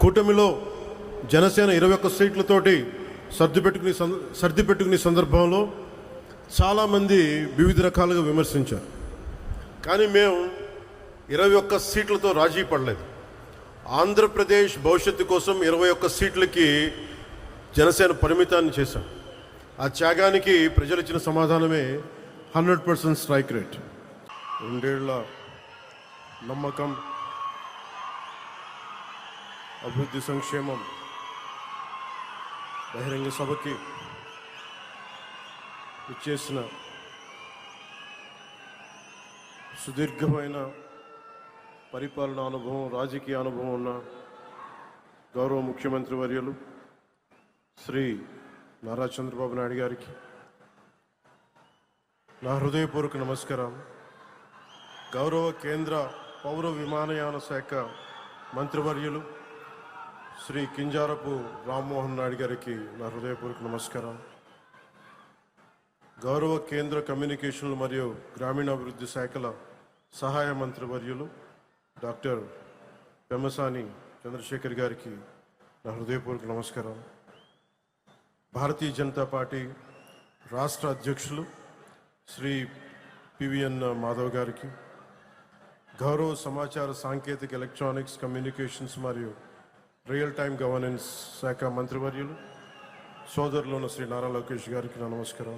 కూటమిలో జనసేన 21 సీట్లతోటి సర్దిపెట్టుకునే సందర్భంలో చాలామంది వివిధ రకాలుగా విమర్శించారు. కానీ మేము 21 సీట్లతో రాజీ పడలేదు. ఆంధ్రప్రదేశ్ భవిష్యత్తు కోసం 21 సీట్లకి జనసేన పరిమితాన్ని చేశాం. ఆ త్యాగానికి ప్రజలు ఇచ్చిన సమాధానమే 100% స్ట్రైక్ రేట్. 2 ఏళ్ల నమ్మకం, అభివృద్ధి, సంక్షేమం, బహిరంగ సభకి ఇచ్చేసిన సుదీర్ఘమైన పరిపాలన అనుభవం, రాజకీయ అనుభవం ఉన్న గౌరవ ముఖ్యమంత్రి వర్యులు శ్రీ నారా చంద్రబాబు నాయుడు గారికి నా హృదయపూర్వక నమస్కారం. గౌరవ కేంద్ర పౌర విమానయాన శాఖ మంత్రివర్యులు శ్రీ కింజారపు రామ్మోహన్ నాయుడు గారికి నా హృదయపూర్వక నమస్కారం. గౌరవ కేంద్ర కమ్యూనికేషన్లు మరియు గ్రామీణాభివృద్ధి శాఖల సహాయ మంత్రివర్యులు డాక్టర్ పెమ్మసాని చంద్రశేఖర్ గారికి నా హృదయపూర్వక నమస్కారం. భారతీయ జనతా పార్టీ రాష్ట్ర అధ్యక్షులు శ్రీ పివిఎన్ మాధవ్ గారికి, గౌరవ సమాచార సాంకేతిక, ఎలక్ట్రానిక్స్, కమ్యూనికేషన్స్ మరియు రియల్ టైమ్ గవర్నెన్స్ శాఖ మంత్రివర్యులు సోదరులు శ్రీ నారా లోకేష్ గారికి నా నమస్కారం.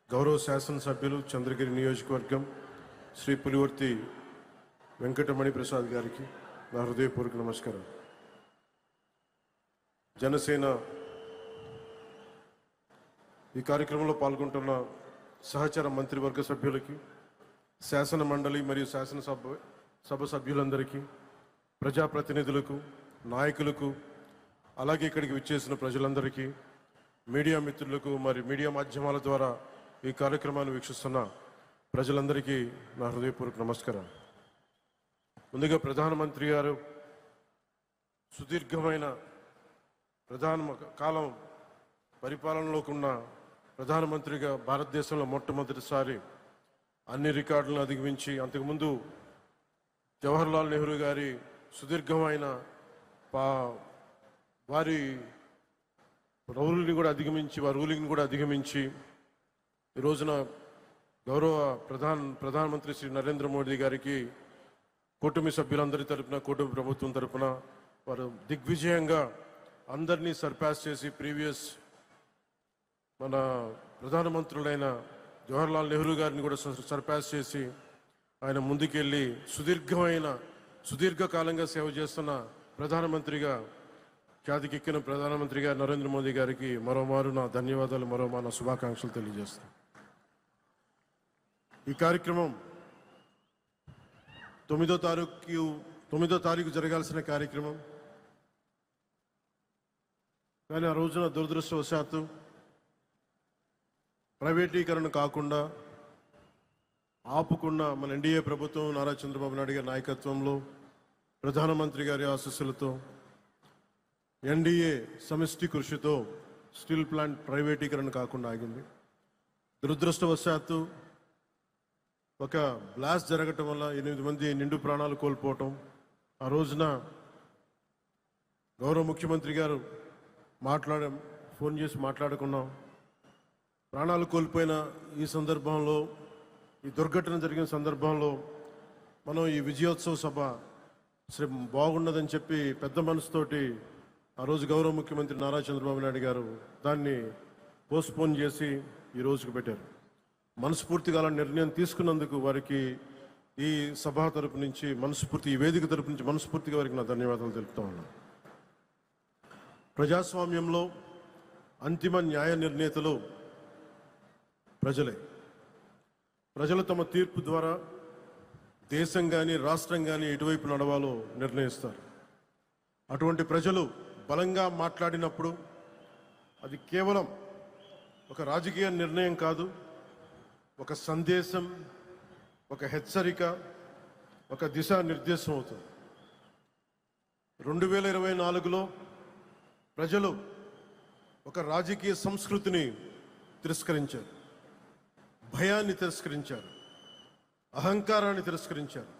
గౌరవ శాసనసభ్యులు చంద్రగిరి నియోజకవర్గం శ్రీ పులివర్తి వెంకటమణి ప్రసాద్ గారికి నా హృదయపూర్వక నమస్కారం. జనసేన ఈ కార్యక్రమంలో పాల్గొంటున్న సహచర మంత్రివర్గ సభ్యులకి, శాసన మండలి మరియు శాసనసభ సభ్యులందరికీ, ప్రజాప్రతినిధులకు, నాయకులకు, అలాగే ఇక్కడికి విచ్చేసిన ప్రజలందరికీ, మీడియా మిత్రులకు మరియు మీడియా మాధ్యమాల ద్వారా ఈ కార్యక్రమాన్ని వీక్షిస్తున్న ప్రజలందరికీ నా హృదయపూర్వక నమస్కారం. ముందుగా ప్రధానమంత్రి గారు సుదీర్ఘమైన కాలం పరిపాలనలోకి ఉన్న ప్రధానమంత్రిగా భారతదేశంలో మొట్టమొదటిసారి అన్ని రికార్డులను అధిగమించి, అంతకుముందు జవహర్లాల్ నెహ్రూ గారి సుదీర్ఘమైన వారి రూలింగ్ని కూడా అధిగమించి ఈ రోజున గౌరవ ప్రధానమంత్రి శ్రీ నరేంద్ర మోడీ గారికి కూటమి సభ్యులందరి తరపున, కూటమి ప్రభుత్వం తరపున వారు దిగ్విజయంగా అందరినీ సర్పాస్ చేసి, ప్రీవియస్ మన ప్రధానమంత్రులైన జవహర్లాల్ నెహ్రూ గారిని కూడా సర్పాస్ చేసి ఆయన ముందుకెళ్ళి సుదీర్ఘకాలంగా సేవ చేస్తున్న ప్రధానమంత్రిగా, ఖ్యాతికెక్కిన ప్రధానమంత్రిగా నరేంద్ర మోదీ గారికి మరోమారు నా ధన్యవాదాలు, మరోమారు నా శుభాకాంక్షలు తెలియజేస్తాను. ఈ కార్యక్రమం 9వ తారీఖు జరగాల్సిన కార్యక్రమం. కానీ ఆ రోజున దురదృష్టవశాత్తు ప్రైవేటీకరణ కాకుండా ఆపుకున్న మన ఎన్డీఏ ప్రభుత్వం, నారా చంద్రబాబు నాయుడు గారి నాయకత్వంలో, ప్రధానమంత్రి గారి ఆశీస్సులతో, ఎన్డీఏ సమిష్టి కృషితో స్టీల్ ప్లాంట్ ప్రైవేటీకరణ కాకుండా ఆగింది. దురదృష్టవశాత్తు ఒక బ్లాస్ట్ జరగటం వల్ల 8 మంది నిండు ప్రాణాలు కోల్పోవటం, ఆ రోజున గౌరవ ముఖ్యమంత్రి గారు ఫోన్ చేసి మాట్లాడుకున్నాం. ప్రాణాలు కోల్పోయిన ఈ సందర్భంలో, ఈ దుర్ఘటన జరిగిన సందర్భంలో మనం ఈ విజయోత్సవ సభ బాగున్నదని చెప్పి పెద్ద మనసుతోటి ఆ రోజు గౌరవ ముఖ్యమంత్రి నారా చంద్రబాబు నాయుడు గారు దాన్ని పోస్ట్పోన్ చేసి ఈ రోజుకు పెట్టారు. మనస్ఫూర్తిగా అలా నిర్ణయం తీసుకున్నందుకు వారికి ఈ సభ తరపు నుంచి ఈ వేదిక తరపు నుంచి మనస్ఫూర్తిగా వారికి నా ధన్యవాదాలు తెలుపుతా ఉన్నాను. ప్రజాస్వామ్యంలో అంతిమ న్యాయ నిర్ణేతలు ప్రజలే. ప్రజలు తమ తీర్పు ద్వారా దేశం కానీ, రాష్ట్రం కానీ ఎటువైపు నడవాలో నిర్ణయిస్తారు. అటువంటి ప్రజలు బలంగా మాట్లాడినప్పుడు అది కేవలం ఒక రాజకీయ నిర్ణయం కాదు, ఒక సందేశం, ఒక హెచ్చరిక, ఒక దిశానిర్దేశం అవుతుంది. 2024లో ప్రజలు ఒక రాజకీయ సంస్కృతిని తిరస్కరించారు, భయాన్ని తిరస్కరించారు, అహంకారాన్ని తిరస్కరించారు.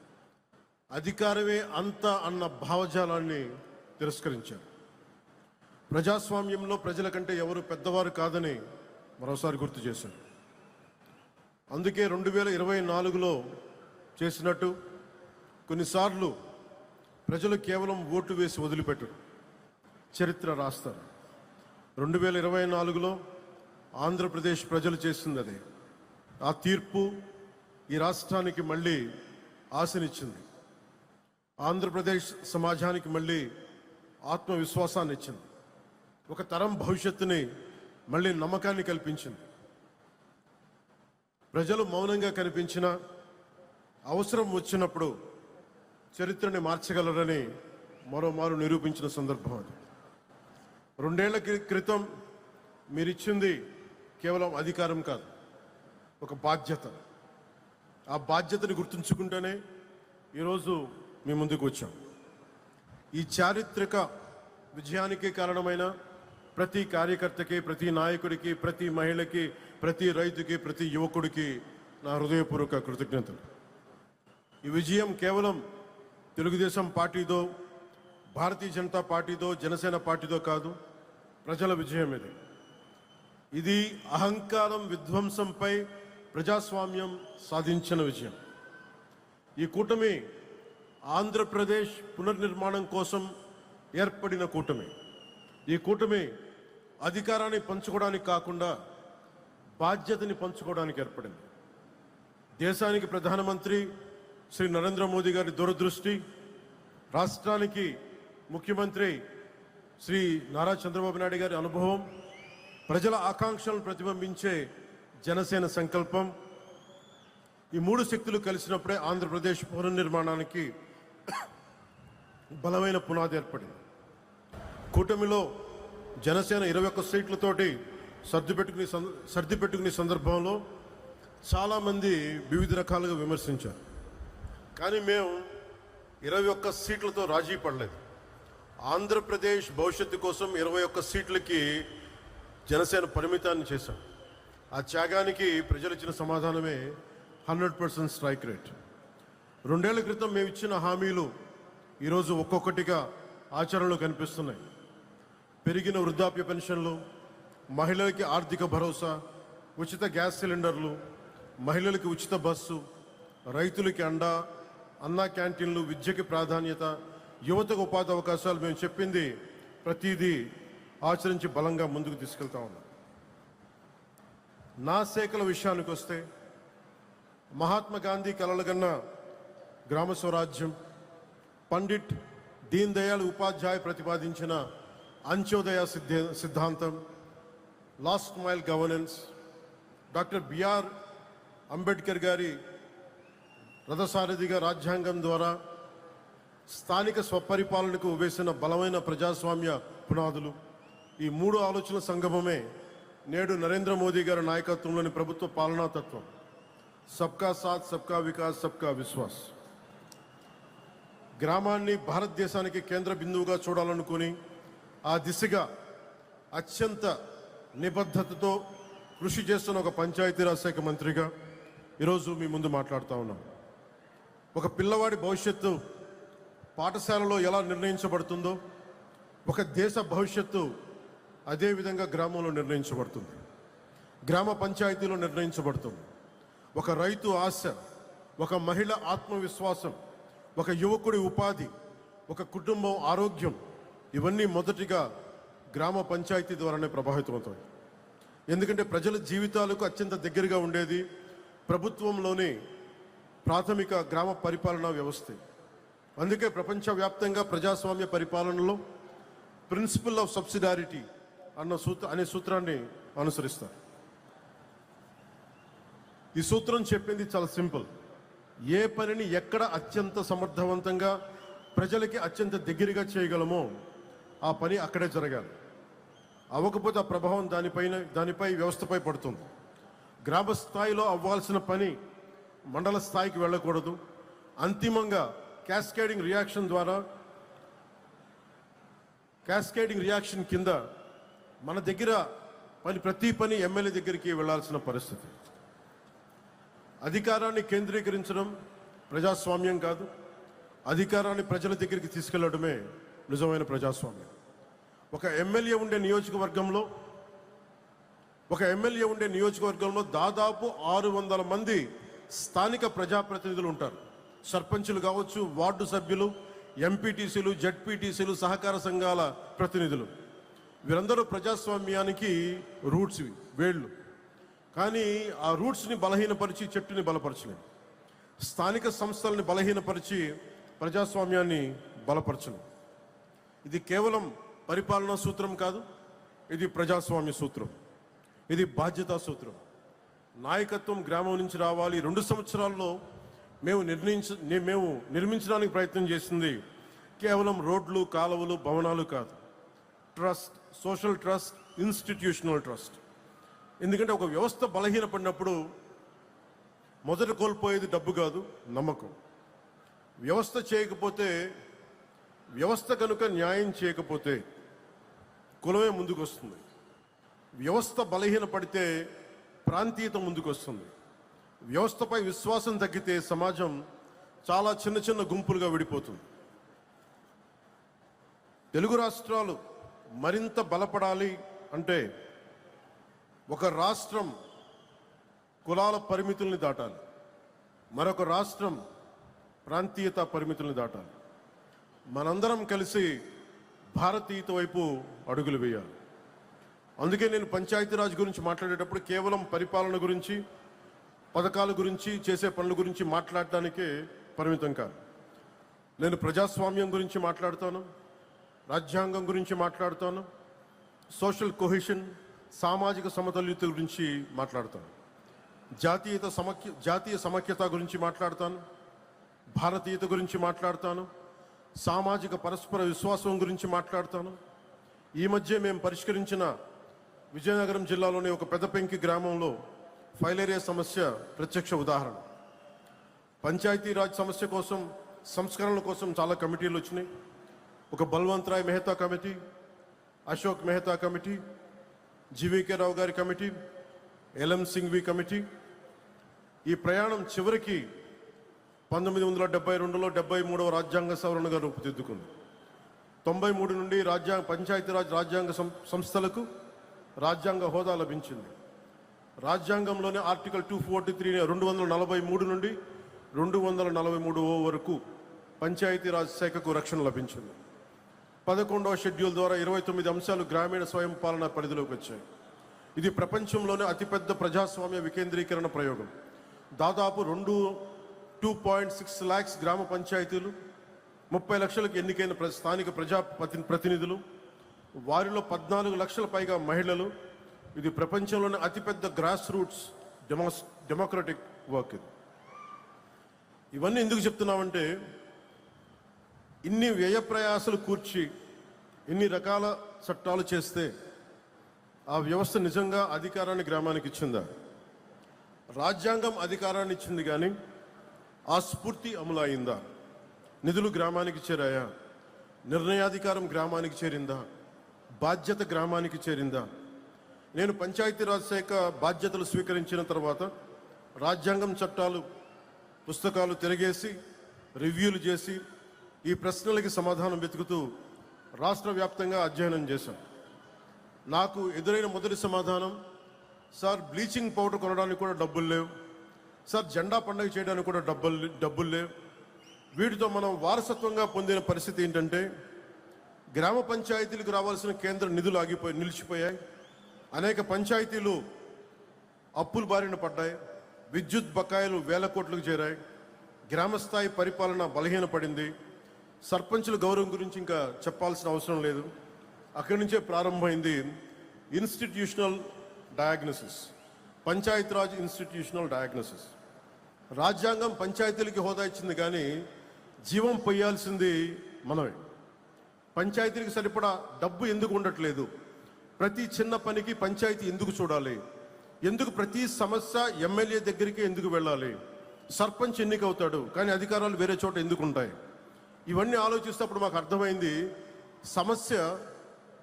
అధికారమే అంత అన్న భావజాలాన్ని తిరస్కరించారు. ప్రజాస్వామ్యంలో ప్రజల కంటే ఎవరు పెద్దవారు కాదని మరోసారి గుర్తు చేశారు. అందుకే 2024లో చేసినట్టు కొన్నిసార్లు ప్రజలు కేవలం ఓటు వేసి వదిలిపెట్టరు, చరిత్ర రాస్తారు. 2024లో ఆంధ్రప్రదేశ్ ప్రజలు చేసింది అదే. ఆ తీర్పు ఈ రాష్ట్రానికి మళ్ళీ ఆశనిచ్చింది. ఆంధ్రప్రదేశ్ సమాజానికి మళ్ళీ ఆత్మవిశ్వాసాన్ని ఇచ్చింది. ఒక తరం భవిష్యత్తుని మళ్ళీ నమ్మకాన్ని కల్పించింది. ప్రజలు మౌనంగా కనిపించిన అవసరం వచ్చినప్పుడు చరిత్రని మార్చగలరని మరోమారు నిరూపించిన సందర్భం అది. 2 ఏళ్ల క్రితం మీరిచ్చింది కేవలం అధికారం కాదు, ఒక బాధ్యత. ఆ బాధ్యతని గుర్తుంచుకుంటేనే ఈరోజు మీ ముందుకు వచ్చాం. ఈ చారిత్రక విజయానికి కారణమైన ప్రతి కార్యకర్తకి, ప్రతి నాయకుడికి, ప్రతి మహిళకి, ప్రతి రైతుకి, ప్రతి యువకుడికి నా హృదయపూర్వక కృతజ్ఞతలు. ఈ విజయం కేవలం తెలుగుదేశం పార్టీదో, భారతీయ జనతా పార్టీదో, జనసేన పార్టీదో కాదు, ప్రజల విజయం ఇది. ఇది అహంకారం విధ్వంసంపై ప్రజాస్వామ్యం సాధించిన విజయం. ఈ కూటమి ఆంధ్రప్రదేశ్ పునర్నిర్మాణం కోసం ఏర్పడిన కూటమి. ఈ కూటమి అధికారాన్ని పంచుకోవడానికి కాకుండా బాధ్యతని పంచుకోవడానికి ఏర్పడింది. దేశానికి ప్రధానమంత్రి శ్రీ నరేంద్ర మోదీ గారి దూరదృష్టి, రాష్ట్రానికి ముఖ్యమంత్రి శ్రీ నారా చంద్రబాబు నాయుడు గారి అనుభవం, ప్రజల ఆకాంక్షలను ప్రతిబింబించే జనసేన సంకల్పం, ఈ 3 శక్తులు కలిసినప్పుడే ఆంధ్రప్రదేశ్ పునర్నిర్మాణానికి బలమైన పునాది ఏర్పడింది. కూటమిలో జనసేన 21 సీట్లతోటి సర్దిపెట్టుకునే సందర్భంలో చాలామంది వివిధ రకాలుగా విమర్శించారు. కానీ మేము 21 సీట్లతో రాజీ పడలేదు. ఆంధ్రప్రదేశ్ భవిష్యత్తు కోసం 21 సీట్లకి జనసేన పరిమితాన్ని చేశాం. ఆ త్యాగానికి ప్రజలు ఇచ్చిన సమాధానమే 100% స్ట్రైక్ రేట్. 2 ఏళ్ల క్రితం మేము ఇచ్చిన హామీలు ఈరోజు ఒక్కొక్కటిగా ఆచరణలో కనిపిస్తున్నాయి. పెరిగిన వృద్ధాప్య పెన్షన్లు, మహిళలకి ఆర్థిక భరోసా, ఉచిత గ్యాస్ సిలిండర్లు, మహిళలకి ఉచిత బస్సు, రైతులకి అండా, అన్నా క్యాంటీన్లు, విద్యకి ప్రాధాన్యత, యువతకు ఉపాధి అవకాశాలు. మేము చెప్పింది ప్రతిదీ ఆచరించి బలంగా ముందుకు తీసుకెళ్తా ఉన్నాం. నా శాఖల విషయానికి వస్తే మహాత్మా గాంధీ కలలుగన్న గ్రామ స్వరాజ్యం, పండిట్ దీన్ దయాళ్ ఉపాధ్యాయ ప్రతిపాదించిన అంత్యోదయ సిద్ధాంతం, last mile governance, doctor B R Ambedkar గారి రథసారథిగా రాజ్యాంగం ద్వారా స్థానిక స్వపరిపాలనకు వేసిన బలమైన ప్రజాస్వామ్య పునాదులు, ఈ 3 ఆలోచనల సంగమమే నేడు నరేంద్ర మోదీ గారి నాయకత్వంలోని ప్రభుత్వ పాలనా తత్వం. సబ్కా సాత్, సబ్కా వికాస్, సబ్కా విశ్వాస్. గ్రామాన్ని భారతదేశానికి కేంద్ర బిందువుగా చూడాలనుకుని ఆ దిశగా అత్యంత నిబద్ధతతో కృషి చేస్తున్న ఒక పంచాయతీరాజ్ శాఖ మంత్రిగా ఈరోజు మీ ముందు మాట్లాడుతూ ఉన్నాం. ఒక పిల్లవాడి భవిష్యత్తు పాఠశాలలో ఎలా నిర్ణయించబడుతుందో, ఒక దేశ భవిష్యత్తు అదేవిధంగా గ్రామంలో నిర్ణయించబడుతుంది, గ్రామ పంచాయతీలో నిర్ణయించబడుతుంది. ఒక రైతు ఆశ, ఒక మహిళ ఆత్మవిశ్వాసం, ఒక యువకుడి ఉపాధి, ఒక కుటుంబం ఆరోగ్యం, ఇవన్నీ మొదటిగా గ్రామ పంచాయతీ ద్వారానే ప్రభావితమవుతాయి. ఎందుకంటే ప్రజల జీవితాలకు అత్యంత దగ్గరగా ఉండేది ప్రభుత్వంలోని ప్రాథమిక గ్రామ పరిపాలనా వ్యవస్థ. అందుకే ప్రపంచవ్యాప్తంగా ప్రజాస్వామ్య పరిపాలనలో ప్రిన్సిపల్ ఆఫ్ సబ్సిడారిటీ అనే సూత్రాన్ని అనుసరిస్తారు. ఈ సూత్రం చెప్పింది చాలా సింపుల్. ఏ పనిని ఎక్కడ అత్యంత సమర్థవంతంగా ప్రజలకి అత్యంత దగ్గరగా చేయగలమో ఆ పని అక్కడే జరగాలి. అవ్వకపోతే ఆ ప్రభావం దానిపై వ్యవస్థపై పడుతుంది. గ్రామ స్థాయిలో అవ్వాల్సిన పని మండల స్థాయికి వెళ్ళకూడదు. అంతిమంగా క్యాస్కేడింగ్ రియాక్షన్ కింద మన దగ్గర ప్రతి పని ఎమ్మెల్యే దగ్గరికి వెళ్లాల్సిన పరిస్థితి. అధికారాన్ని కేంద్రీకరించడం ప్రజాస్వామ్యం కాదు, అధికారాన్ని ప్రజల దగ్గరికి తీసుకెళ్లడమే నిజమైన ప్రజాస్వామ్యం. ఒక ఎమ్మెల్యే ఉండే నియోజకవర్గంలో దాదాపు 600 మంది స్థానిక ప్రజాప్రతినిధులు ఉంటారు. సర్పంచులు కావచ్చు, వార్డు సభ్యులు, ఎంపీటీసీలు, జడ్పీటీసీలు, సహకార సంఘాల ప్రతినిధులు. వీరందరూ ప్రజాస్వామ్యానికి రూట్స్, వేళ్ళు. కానీ ఆ రూట్స్ని బలహీనపరిచి చెట్టుని బలపరచలేదు. స్థానిక సంస్థల్ని బలహీనపరిచి ప్రజాస్వామ్యాన్ని బలపరచలేదు. ఇది కేవలం పరిపాలనా సూత్రం కాదు, ఇది ప్రజాస్వామ్య సూత్రం, ఇది బాధ్యతా సూత్రం. నాయకత్వం గ్రామం నుంచి రావాలి. 2 సంవత్సరాల్లో మేము నిర్మించడానికి ప్రయత్నం చేసింది కేవలం రోడ్లు, కాలువలు, భవనాలు కాదు. Trust, social trust, institutional trust. ఎందుకంటే ఒక వ్యవస్థ బలహీనపడినప్పుడు మొదట కోల్పోయేది డబ్బు కాదు, నమ్మకం. వ్యవస్థ కనుక న్యాయం చేయకపోతే కులమే ముందుకు వస్తుంది. వ్యవస్థ బలహీనపడితే ప్రాంతీయత ముందుకు వస్తుంది. వ్యవస్థపై విశ్వాసం తగ్గితే సమాజం చాలా చిన్న చిన్న గుంపులుగా విడిపోతుంది. తెలుగు రాష్ట్రాలు మరింత బలపడాలి అంటే ఒక రాష్ట్రం కులాల పరిమితుల్ని దాటాలి, మరొక రాష్ట్రం ప్రాంతీయత పరిమితుల్ని దాటాలి. మనందరం కలిసి భారతీయత వైపు అడుగులు వేయాలి. అందుకే నేను పంచాయతీరాజ్ గురించి మాట్లాడేటప్పుడు కేవలం పరిపాలన గురించి, పథకాల గురించి, చేసే పనుల గురించి మాట్లాడటానికే పరిమితం కాదు. నేను ప్రజాస్వామ్యం గురించి మాట్లాడుతాను, రాజ్యాంగం గురించి మాట్లాడుతాను, సోషల్ కొహెషన్, సామాజిక సమతుల్యత గురించి మాట్లాడతాను, జాతీయ సమైక్యత గురించి మాట్లాడతాను, భారతీయత గురించి మాట్లాడతాను, సామాజిక పరస్పర విశ్వాసం గురించి మాట్లాడతాను. ఈ మధ్య మేము పరిష్కరించిన విజయనగరం జిల్లాలోని ఒక పెద్దపెంకి గ్రామంలో ఫైలేరియా సమస్య ప్రత్యక్ష ఉదాహరణ. పంచాయతీరాజ్ సమస్య కోసం, సంస్కరణల కోసం చాలా కమిటీలు వచ్చినాయి. ఒక Balwant Rai Mehta committee, Ashok Mehta committee, GVK Rao గారి కమిటీ, ఎల్ఎం సింఘ్వి కమిటీ. ఈ ప్రయాణం చివరికి 1972లో 73వ రాజ్యాంగ సవరణగా రూపుదిద్దుకుంది. 93 నుండి పంచాయతీరాజ్ రాజ్యాంగ సంస్థలకు రాజ్యాంగ హోదా లభించింది. రాజ్యాంగంలోని ఆర్టికల్ 243 243 నుండి 243 వరకు పంచాయతీరాజ్ శాఖకు రక్షణ లభించింది. 11వ షెడ్యూల్ ద్వారా 29 అంశాలు గ్రామీణ స్వయం పాలన పరిధిలోకి వచ్చాయి. ఇది ప్రపంచంలోనే అతిపెద్ద ప్రజాస్వామ్య వికేంద్రీకరణ ప్రయోగం. దాదాపు 2.6 lakhs గ్రామ పంచాయతీలు, 30 లక్షలకు ఎన్నికైన స్థానిక ప్రతినిధులు, వారిలో 14 లక్షల పైగా మహిళలు. ఇది ప్రపంచంలోనే అతిపెద్ద గ్రాస్ రూట్స్ డెమోక్రటిక్ వర్క్. ఇవన్నీ ఎందుకు చెప్తున్నామంటే, ఇన్ని వ్యయ ప్రయాసాలు కూర్చి ఇన్ని రకాల చట్టాలు చేస్తే ఆ వ్యవస్థ నిజంగా అధికారాన్ని గ్రామానికి ఇచ్చిందా? రాజ్యాంగం అధికారాన్ని ఇచ్చింది, కానీ ఆ స్ఫూర్తి అమలు అయిందా? నిధులు గ్రామానికి చేరాయా? నిర్ణయాధికారం గ్రామానికి చేరిందా? బాధ్యత గ్రామానికి చేరిందా? నేను పంచాయతీరాజ్ శాఖ బాధ్యతలు స్వీకరించిన తర్వాత రాజ్యాంగం చట్టాలు పుస్తకాలు తిరగేసి రివ్యూలు చేసి ఈ ప్రశ్నలకి సమాధానం వెతుకుతూ రాష్ట్ర వ్యాప్తంగా అధ్యయనం చేశాను. నాకు ఎదురైన మొదటి సమాధానం, సార్ బ్లీచింగ్ పౌడర్ కొనడానికి కూడా డబ్బులు లేవు, సార్ జెండా పండుగ చేయడానికి కూడా డబ్బులు లేవు. వీటితో మనం వారసత్వంగా పొందిన పరిస్థితి ఏంటంటే, గ్రామ పంచాయతీలకు రావాల్సిన కేంద్ర నిధులు నిలిచిపోయాయి. అనేక పంచాయతీలు అప్పుల బారిన పడ్డాయి. విద్యుత్ బకాయిలు 1000 కోట్లకు చేరాయి. గ్రామస్థాయి పరిపాలన బలహీనపడింది. సర్పంచుల గౌరవం గురించి ఇంకా చెప్పాల్సిన అవసరం లేదు. అక్కడి నుంచే ప్రారంభమైంది institutional diagnosis, Panchayati Raj institutional diagnosis. రాజ్యాంగం పంచాయతీలకి హోదా ఇచ్చింది, కానీ జీవం పొయ్యాల్సింది మనమే. పంచాయతీలకు సరిపడా డబ్బు ఎందుకు ఉండట్లేదు? ప్రతి చిన్న పనికి పంచాయతీ ఎందుకు చూడాలి? ఎందుకు ప్రతి సమస్య ఎమ్మెల్యే దగ్గరికి ఎందుకు వెళ్ళాలి? సర్పంచ్ ఎన్నికవుతాడు, కానీ అధికారాలు వేరే చోట ఎందుకు ఉంటాయి? ఇవన్నీ ఆలోచిస్తేప్పుడు మాకు అర్థమైంది, సమస్య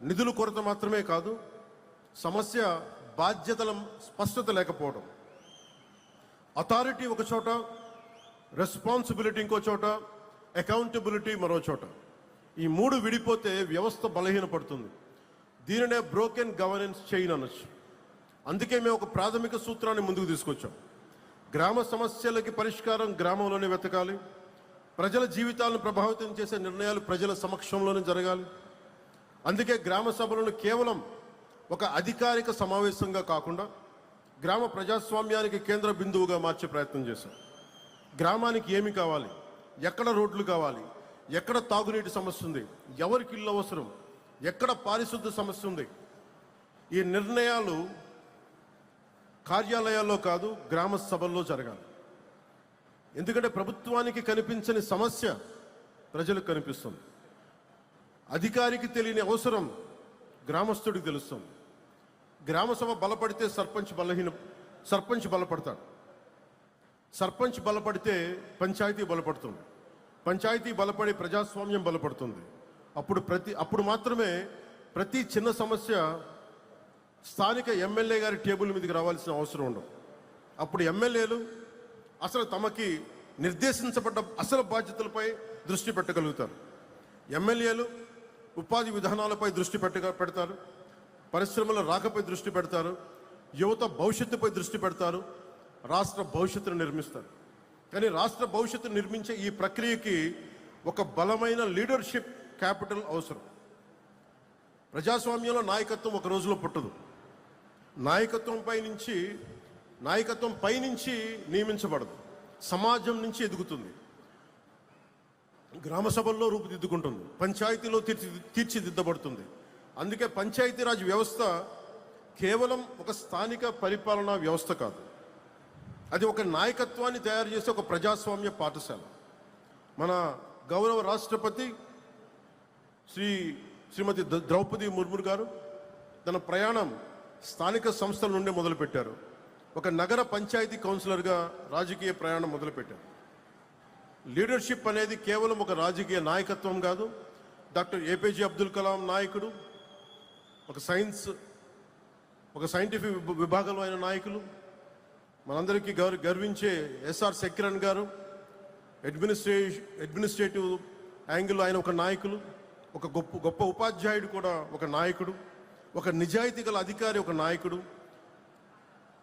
నిధుల కొరత మాత్రమే కాదు, సమస్య బాధ్యతల స్పష్టత లేకపోవడం. అథారిటీ ఒక చోట, రెస్పాన్సిబిలిటీ ఇంకో చోట, అకౌంటబిలిటీ మరో చోట. ఈ మూడు విడిపోతే వ్యవస్థ బలహీనపడుతుంది. దీనినే బ్రోకెన్ గవర్నెన్స్ చైన్ అనొచ్చు. అందుకే మేము ఒక ప్రాథమిక సూత్రాన్ని ముందుకు తీసుకొచ్చాం. గ్రామ సమస్యలకి పరిష్కారం గ్రామంలోనే వెతకాలి. ప్రజల జీవితాలను ప్రభావితం చేసే నిర్ణయాలు ప్రజల సమక్షంలోనే జరగాలి. అందుకే గ్రామ సభలను కేవలం ఒక అధికారిక సమావేశంగా కాకుండా గ్రామ ప్రజాస్వామ్యానికి కేంద్ర బిందువుగా మార్చే ప్రయత్నం చేశాం. గ్రామానికి ఏమి కావాలి, ఎక్కడ రోడ్లు కావాలి, ఎక్కడ తాగునీటి సమస్య ఉంది, ఎవరికి ఇల్లు అవసరం, ఎక్కడ పారిశుద్ధ సమస్య ఉంది, ఈ నిర్ణయాలు కార్యాలయాల్లో కాదు, గ్రామ సభల్లో జరగాలి. ఎందుకంటే ప్రభుత్వానికి కనిపించని సమస్య ప్రజలకు కనిపిస్తుంది. అధికారికి తెలియని అవసరం గ్రామస్తుడికి తెలుస్తుంది. గ్రామ సభ బలపడితే సర్పంచ్ బలపడతాడు. సర్పంచ్ బలపడితే పంచాయతీ బలపడుతుంది. పంచాయతీ బలపడి ప్రజాస్వామ్యం బలపడుతుంది. అప్పుడు మాత్రమే ప్రతి చిన్న సమస్య స్థానిక ఎమ్మెల్యే గారి టేబుల్ మీదకి రావాల్సిన అవసరం ఉండదు. అప్పుడు ఎమ్మెల్యేలు అసలు తమకి నిర్దేశించబడ్డ అసలు బాధ్యతలపై దృష్టి పెట్టగలుగుతారు. ఎమ్మెల్యేలు ఉపాధి విధానాలపై దృష్టి పెడతారు, పరిశ్రమల రాకపై దృష్టి పెడతారు, యువత భవిష్యత్తుపై దృష్టి పెడతారు, రాష్ట్ర భవిష్యత్తును నిర్మిస్తారు. కానీ రాష్ట్ర భవిష్యత్తు నిర్మించే ఈ ప్రక్రియకి ఒక బలమైన లీడర్షిప్ క్యాపిటల్ అవసరం. ప్రజాస్వామ్యంలో నాయకత్వం ఒక రోజులో పుట్టదు. నాయకత్వం పైనుంచి నియమించబడదు, సమాజం నుంచి ఎదుగుతుంది. గ్రామ సభల్లో రూపుదిద్దుకుంటుంది, పంచాయతీలో తీర్చిదిద్దబడుతుంది. అందుకే పంచాయతీరాజ్ వ్యవస్థ కేవలం ఒక స్థానిక పరిపాలనా వ్యవస్థ కాదు, అది ఒక నాయకత్వాన్ని తయారు చేసే ఒక ప్రజాస్వామ్య పాఠశాల. మన గౌరవ రాష్ట్రపతి శ్రీమతి ద్రౌపది ముర్ము గారు తన ప్రయాణం స్థానిక సంస్థల నుండి మొదలుపెట్టారు. ఒక నగర పంచాయతీ కౌన్సిలర్గా రాజకీయ ప్రయాణం మొదలుపెట్టారు. లీడర్షిప్ అనేది కేవలం ఒక రాజకీయ నాయకత్వం కాదు. డాక్టర్ ఏపీజే అబ్దుల్ కలాం నాయకుడు, ఒక సైంటిఫిక్ విభాగంలో అయిన నాయకులు, మనందరికీ గర్వించే ఎస్ఆర్ సెక్రన్ గారు, అడ్మినిస్ట్రేటివ్ యాంగిల్ ఆయన ఒక నాయకులు, ఒక గొప్ప ఉపాధ్యాయుడు కూడా ఒక నాయకుడు, ఒక నిజాయితీ గల అధికారి ఒక నాయకుడు.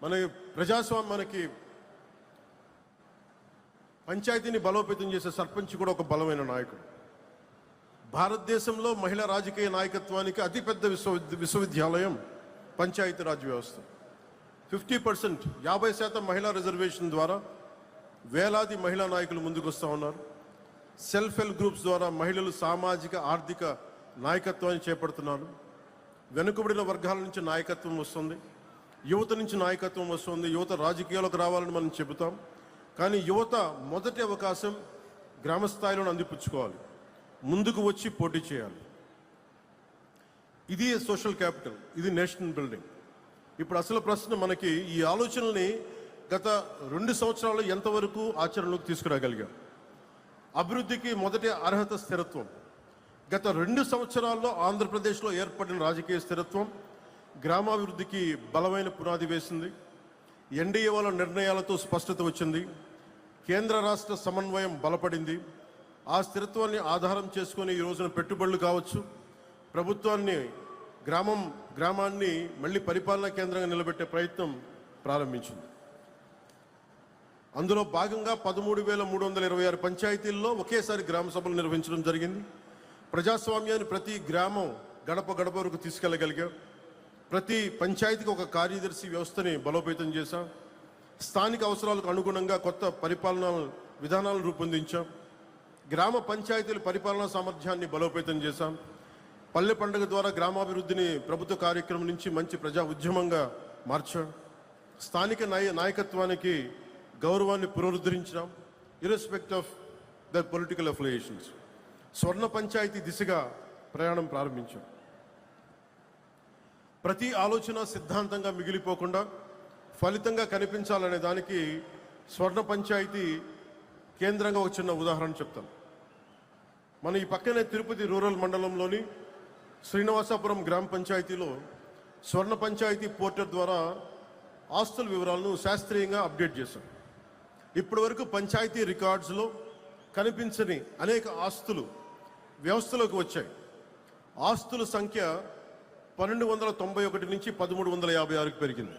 మనకి పంచాయతీని బలోపేతం చేసే సర్పంచ్ కూడా ఒక బలమైన నాయకుడు. భారతదేశంలో మహిళా రాజకీయ నాయకత్వానికి అతిపెద్ద విశ్వవిద్యాలయం పంచాయతీరాజ్ వ్యవస్థ. 50% 50% మహిళా రిజర్వేషన్ ద్వారా వేలాది మహిళా నాయకులు ముందుకు వస్తూ ఉన్నారు. సెల్ఫ్ హెల్ప్ గ్రూప్స్ ద్వారా మహిళలు సామాజిక ఆర్థిక నాయకత్వాన్ని చేపడుతున్నారు. వెనుకబడిన వర్గాల నుంచి నాయకత్వం వస్తుంది, యువత నుంచి నాయకత్వం వస్తుంది. యువత రాజకీయాలకు రావాలని మనం చెబుతాం, కానీ యువత మొదటి అవకాశం గ్రామ స్థాయిలో అందిపుచ్చుకోవాలి, ముందుకు వచ్చి పోటీ చేయాలి. ఇది సోషల్ క్యాపిటల్, ఇది నేషనల్ బిల్డింగ్. ఇప్పుడు అసలు ప్రశ్న, మనకి ఈ ఆలోచనల్ని గత 2 సంవత్సరాలు ఎంతవరకు ఆచరణలోకి తీసుకురాగలిగాం? అభివృద్ధికి మొదటి అర్హత స్థిరత్వం. గత 2 సంవత్సరాల్లో ఆంధ్రప్రదేశ్లో ఏర్పడిన రాజకీయ స్థిరత్వం గ్రామాభివృద్ధికి బలమైన పునాది వేసింది. ఎన్డీఏ వాళ్ళ నిర్ణయాలతో స్పష్టత వచ్చింది. కేంద్ర రాష్ట్ర సమన్వయం బలపడింది. ఆ స్థిరత్వాన్ని ఆధారం చేసుకొని ఈ రోజున పెట్టుబడులు కావచ్చు, ప్రభుత్వాన్ని గ్రామాన్ని మళ్ళీ పరిపాలనా కేంద్రంగా నిలబెట్టే ప్రయత్నం ప్రారంభించింది. అందులో భాగంగా 13,326 పంచాయతీల్లో ఒకేసారి గ్రామ సభలు నిర్వహించడం జరిగింది. ప్రజాస్వామ్యాన్ని ప్రతి గ్రామం గడప వరకు తీసుకెళ్లగలిగాం. ప్రతి పంచాయతీకి ఒక కార్యదర్శి వ్యవస్థని బలోపేతం చేశాం. స్థానిక అవసరాలకు అనుగుణంగా కొత్త పరిపాలనా విధానాలను రూపొందించాం. గ్రామ పంచాయతీల పరిపాలనా సామర్థ్యాన్ని బలోపేతం చేశాం. పల్లె పండుగ ద్వారా గ్రామాభివృద్ధిని ప్రభుత్వ కార్యక్రమం నుంచి మంచి ప్రజా ఉద్యమంగా మార్చాం. స్థానిక నాయకత్వానికి గౌరవాన్ని పునరుద్ధరించాం, ఇర్రెస్పెక్ట్ ఆఫ్ ద పొలిటికల్ అఫిలియేషన్స్. స్వర్ణ పంచాయతీ దిశగా ప్రయాణం ప్రారంభించాం. ప్రతి ఆలోచన సిద్ధాంతంగా మిగిలిపోకుండా ఫలితంగా కనిపించాలనే దానికి స్వర్ణ పంచాయతీ కేంద్రంగా ఒక చిన్న ఉదాహరణ చెప్తాను. మన ఈ పక్కనే తిరుపతి రూరల్ మండలంలోని శ్రీనివాసాపురం గ్రామ పంచాయతీలో స్వర్ణ పంచాయతీ పోర్టల్ ద్వారా ఆస్తుల వివరాలను శాస్త్రీయంగా అప్డేట్ చేశాం. ఇప్పటి వరకు పంచాయతీ రికార్డ్స్లో కనిపించని అనేక ఆస్తులు వ్యవస్థలోకి వచ్చాయి. ఆస్తుల సంఖ్య 1291 నుంచి 1356కి పెరిగింది.